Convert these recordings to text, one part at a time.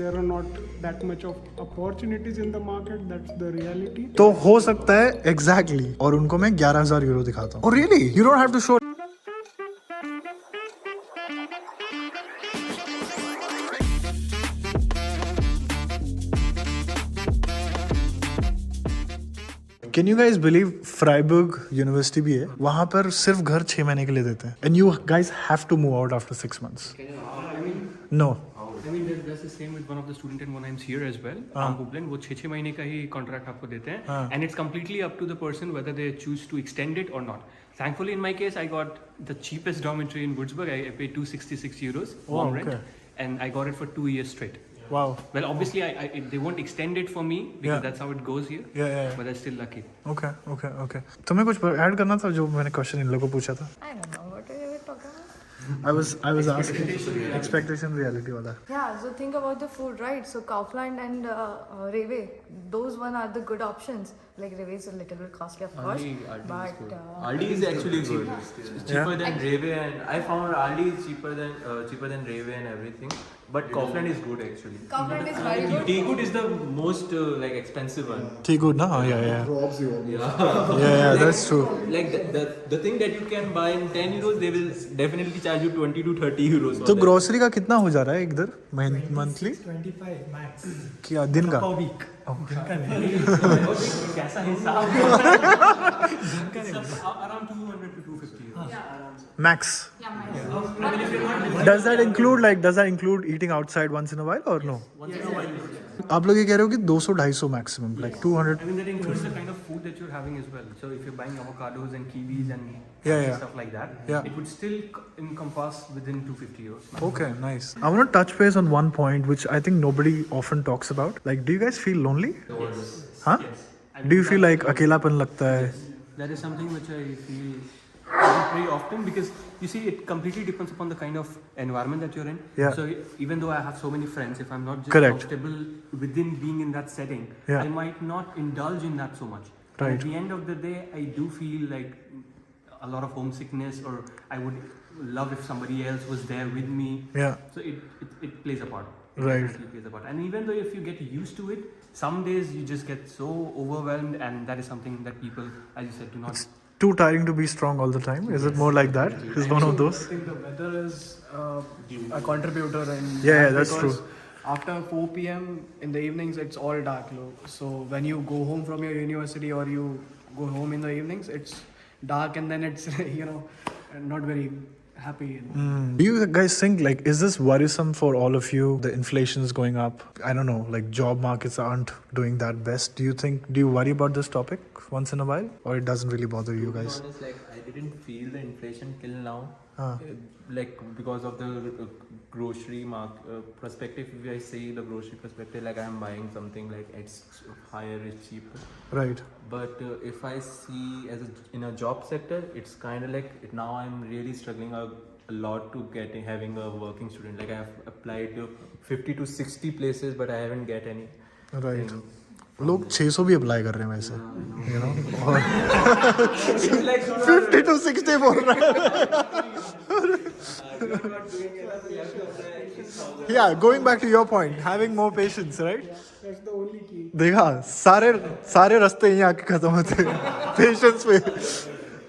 there are not that much of opportunities in the market. That's the reality. तो हो सकता है exactly और उनको मैं 11,000 यूरो दिखाता हूँ. Oh really? You don't have to show. Can you guys believe Freiburg University भी है वहाँ पर सिर्फ घर 6 महीने के लिए देते हैं and you guys have to move out after 6 months. No. I mean, that's the same with one of the student in Monheim here as well. Publin, वो 6 महीने का ही contract आपको देते हैं, and it's completely up to the person whether they choose to extend it or not. Thankfully, in my case, I got the cheapest dormitory in Würzburg. I paid 266 euros warm rent, and I got it for 2 years straight. Wow. Well, obviously, they won't extend it for me because that's how it goes here. Yeah. But I'm still lucky. Okay. तुम्हें कुछ add करना था जो मैंने question in लोगों को पूछा था. I don't know what are you talking about. I was asking expectation reality वाला. Yeah, so think about the food, right? So Kaufland and Rewe, those one are the good options. Like Rewe is a little bit costly, of course, but Aldi is actually good. It's cheaper than Rewe, and I found Aldi is cheaper than Rewe and everything. But Kaufland is good actually. Kaufland is very good. Teagut is the most like expensive one. ठीक good ना? Yeah. Robs you. Yeah, that's true. Like the thing that you can buy in 10 euros, they will definitely charge you 20 to 30 euros. तो grocery का कितना हो जा रहा है इधर मंथली? 25 max. क्या दिन का? Per week. कैसा हिसाब? Around 200 to 250 euros. Max. Does that include eating outside once in a while or no? Once in a while. आप लोग ये कह रहे हो कि 200-250 maximum, like 200. I mean, that includes the kind of food that you're having as well. So if you're buying avocados and kiwis and Yeah. stuff like that, Yeah. it would still encompass within 250 euros. Okay, nice. I want to touch base on one point which I think nobody often talks about. Like, do you guys feel lonely? Huh? Yes. Do you feel like अकेलापन लगता है? That is something which I feel very often because you see it completely depends upon the kind of environment that you're in. Yeah. So even though I have so many friends, if I'm not just Correct. comfortable within being in that setting, Yeah. I might not indulge in that so much. And Right. at the end of the day, I do feel like a lot of homesickness, or I would love if somebody else was there with me. Yeah. So it plays a part. It Right. definitely plays a part. And even though if you get used to it, some days you just get so overwhelmed, and that is something that people, as you said, do not. Too tiring to be strong all the time? Is it more like that? Is one of those? I think the weather is a contributor in Yeah, that that's because true. After 4 p.m. in the evenings, it's all dark. So when you go home from your university or you go home in the evenings, it's dark, and then it's not very happy. Do you guys think, like, is this worrisome for all of you? The inflation is going up. I don't know, like job markets aren't doing that best. Do you worry about this topic once in a while, or it doesn't really bother you To be guys? honest, like I didn't feel the inflation till now. Ah. Like because of the grocery perspective. If I say the grocery perspective, like I'm buying something like it's higher, it's cheaper. Right. But if I see in a job sector, it's kind of like now I'm really struggling a lot to having a working student. Like I have applied to 50 to 60 places, but I haven't get any. Right. लोग 600 भी apply कर रहे हैं वैसे, you know, और 50 to 60 बोल रहा है. Yeah, going back to your point, having more patience, right? That's the only key. देखा, सारे रास्ते यहीं आके खत्म होते हैं patience पे.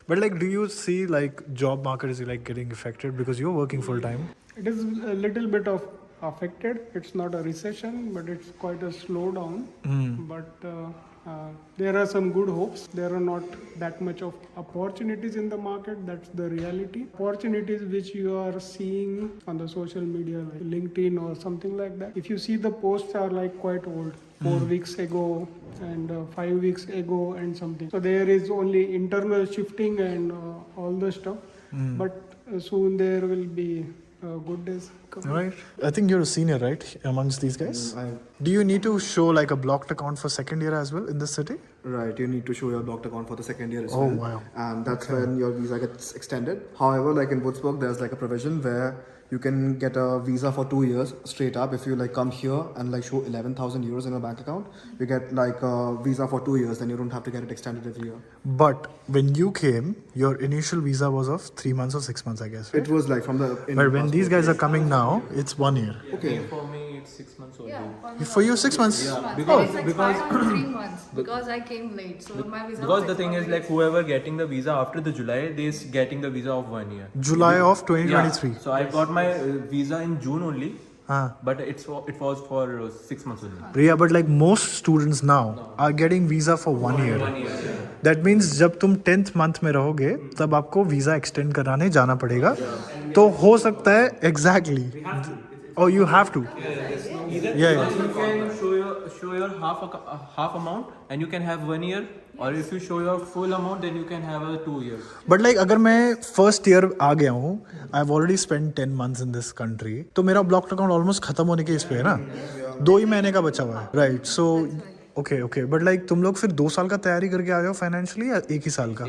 But like, do you see like job market is like getting affected because you're working full time? It is a little bit of affected. It's not a recession, but it's quite a slowdown. But there are some good hopes. There are not that much of opportunities in the market. That's the reality. Opportunities which you are seeing on the social media, like LinkedIn or something like that. If you see the posts are like quite old, 4 weeks ago and 5 weeks ago and something. So there is only internal shifting and all the stuff. But soon there will be good days coming. Right. I think you're a senior, right, amongst these guys? Do you need to show like a blocked account for second year as well in this city? Right, you need to show your blocked account for the second year as Oh, well. wow. And that's when your visa gets extended. However, like in Würzburg, there's like a provision where you can get a visa for 2 years straight up. If you like come here and like show 11,000 euros in your bank account, you get like a visa for 2 years. Then you don't have to get it extended every year. But when you came, your initial visa was of 3 months or 6 months, I guess. Right? It was like from the. But when these guys are coming now, it's 1 year. Okay. For me, it's 6 months only. Yeah, For you, 6 months? Yeah, And because- it's because- expired on 3 months because I came late, so my visa. Because was the thing is, expired. like, whoever getting the visa after the July, they is getting the visa of 1 year. July of 2023. Yeah. So I got my visa in June only, Huh. but it was for 6 months only. Yeah, but like most students now are getting visa for 1 year. 1 year. Yeah. That means जब तुम 10th month में रहोगे तब आपको visa extend कराने जाना पड़ेगा तो हो सकता है एग्जैक्टली और you have to Either Yeah, you can show your half amount and you can have 1 year, or if you show your full amount, then you can have a 2 years. But like अगर मैं first year आ गया हूँ I have already spend 10 months in this country तो मेरा block account almost खत्म होने के इस पे है ना 2 ही महीने का बचा हुआ है right so okay but like तुम लोग फिर 2 साल का तैयारी करके आ गए हो फाइनेंशियली या 1 ही साल का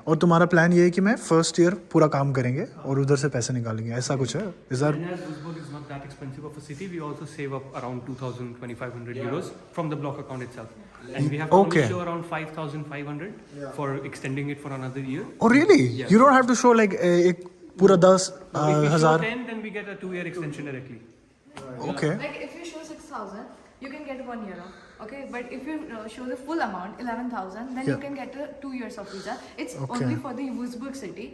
और तुम्हारा प्लान ये है कि मैं फर्स्ट ईयर पूरा काम करेंगे और उधर से पैसे निकालेंगे ऐसा कुछ है is that And as Wolfsburg is not that expensive of a city, we also save up around 2,500 euros from the block account itself. And we have to Okay. only show around 5,500 for extending it for another year. Oh really? Yeah. You don't have to show like एक पूरा 10 If we show हजार 10, then we get a 2-year extension directly. Okay. Like if you show 6,000, you can get 1 year off. Okay, but if you show the full amount, 11,000, then you Yeah. can get a 2 years of visa. It's Okay. only for the Wolfsburg city,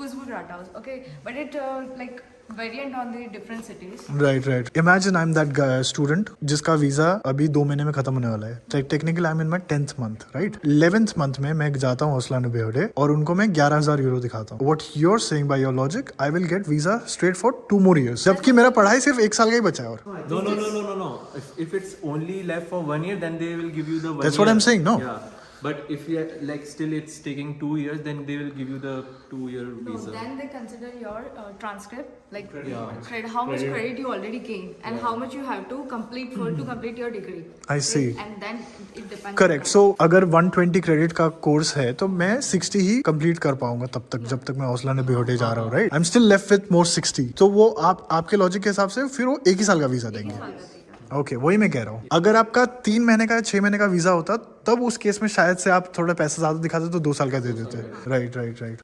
Wolfsburg Rathaus. Okay, but it like variant on the different cities. Right imagine I am that student जिसका visa अभी 2 महीने में खत्म होने वाला है technically I am in my 10th month right 11th month में मैं जाता हूँ ओस्लान बेहोडे और उनको मैं 11,000 यूरो दिखाता हूँ what you are saying by your logic I will get visa straight for 2 more years जबकि मेरा पढ़ाई सिर्फ 1 साल का ही बचा है और No. If it's only left for 1 year, then they will give you the 1 That's what year. I'm saying, no? Yeah. But if you like still it's taking 2 years, then they will give you the 2-year No, visa. then they consider your transcript, like Yeah. how much credit you already gained and how much you have to complete to complete your degree. I see. And then it depends. Correct so अगर 120 credit का course है तो मैं 60 ही complete कर पाऊंगा तब तक जब तक मैं ओस्लान बेहोडे जा रहा हूँ right I am still left with more 60 तो वो आपके लॉजिक के हिसाब से फिर वो 1 ही साल का वीजा देंगे ओके वही मैं कह रहा हूँ अगर आपका 3 महीने का या 6 महीने का वीजा होता तब उस केस में शायद से आप थोड़ा पैसा ज्यादा दिखाते तो 2 साल का दे देते राइट